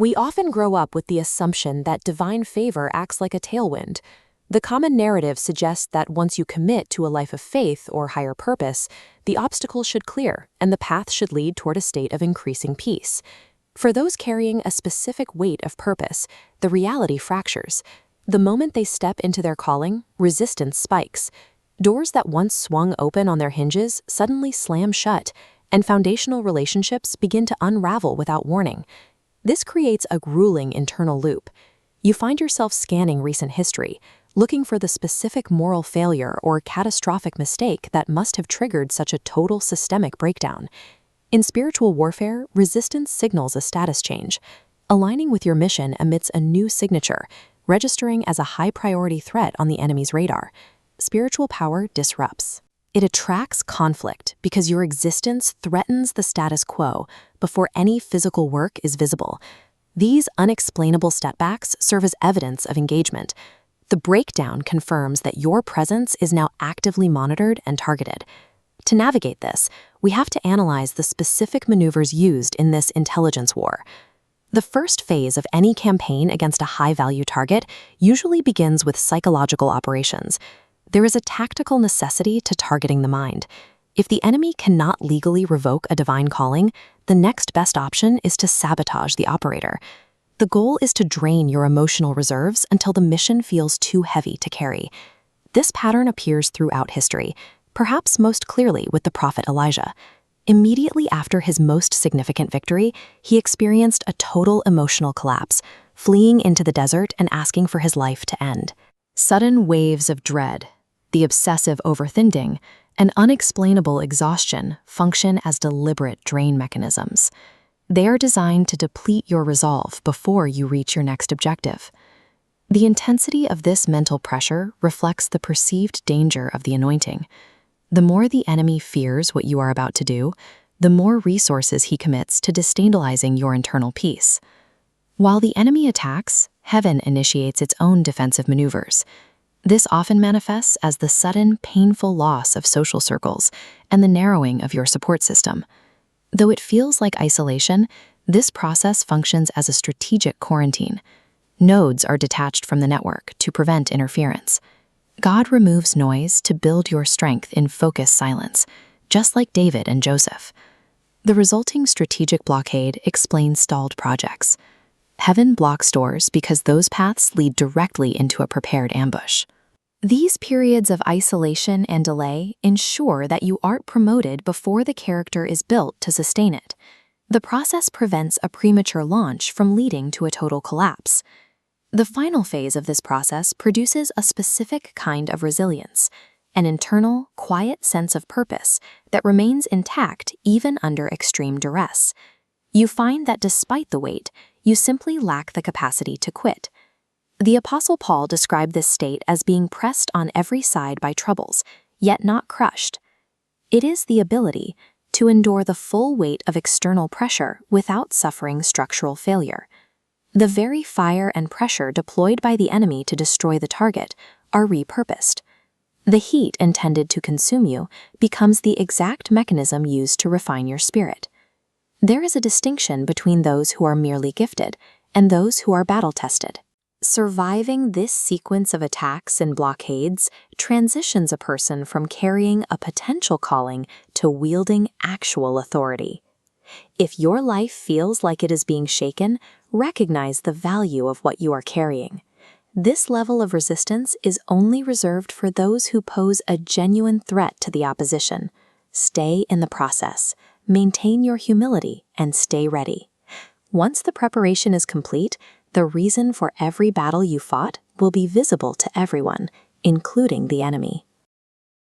We often grow up with the assumption that divine favor acts like a tailwind. The common narrative suggests that once you commit to a life of faith or higher purpose, the obstacles should clear and the path should lead toward a state of increasing peace. For those carrying a specific weight of purpose, the reality fractures. The moment they step into their calling, resistance spikes. Doors that once swung open on their hinges suddenly slam shut, and foundational relationships begin to unravel without warning. This creates a grueling internal loop. You find yourself scanning recent history, looking for the specific moral failure or catastrophic mistake that must have triggered such a total systemic breakdown. In spiritual warfare, resistance signals a status change, aligning with your mission amidst a new signature, registering as a high-priority threat on the enemy's radar. Spiritual power disrupts. It attracts conflict because your existence threatens the status quo before any physical work is visible. These unexplainable setbacks serve as evidence of engagement. The breakdown confirms that your presence is now actively monitored and targeted. To navigate this, we have to analyze the specific maneuvers used in this intelligence war. The first phase of any campaign against a high-value target usually begins with psychological operations. There is a tactical necessity to targeting the mind. If the enemy cannot legally revoke a divine calling, the next best option is to sabotage the operator. The goal is to drain your emotional reserves until the mission feels too heavy to carry. This pattern appears throughout history, perhaps most clearly with the prophet Elijah. Immediately after his most significant victory, he experienced a total emotional collapse, fleeing into the desert and asking for his life to end. Sudden waves of dread, the obsessive overthinking, and unexplainable exhaustion function as deliberate drain mechanisms. They are designed to deplete your resolve before you reach your next objective. The intensity of this mental pressure reflects the perceived danger of the anointing. The more the enemy fears what you are about to do, the more resources he commits to destabilizing your internal peace. While the enemy attacks, heaven initiates its own defensive maneuvers. This often manifests as the sudden, painful loss of social circles and the narrowing of your support system. Though it feels like isolation, this process functions as a strategic quarantine. Nodes are detached from the network to prevent interference. God removes noise to build your strength in focused silence, just like David and Joseph. The resulting strategic blockade explains stalled projects. Heaven blocks doors because those paths lead directly into a prepared ambush. These periods of isolation and delay ensure that you aren't promoted before the character is built to sustain it. The process prevents a premature launch from leading to a total collapse. The final phase of this process produces a specific kind of resilience, an internal, quiet sense of purpose that remains intact even under extreme duress. You find that despite the weight, you simply lack the capacity to quit. The Apostle Paul described this state as being pressed on every side by troubles, yet not crushed. It is the ability to endure the full weight of external pressure without suffering structural failure. The very fire and pressure deployed by the enemy to destroy the target are repurposed. The heat intended to consume you becomes the exact mechanism used to refine your spirit. There is a distinction between those who are merely gifted and those who are battle-tested. Surviving this sequence of attacks and blockades transitions a person from carrying a potential calling to wielding actual authority. If your life feels like it is being shaken, recognize the value of what you are carrying. This level of resistance is only reserved for those who pose a genuine threat to the opposition. Stay in the process, maintain your humility, and stay ready. Once the preparation is complete, the reason for every battle you fought will be visible to everyone, including the enemy.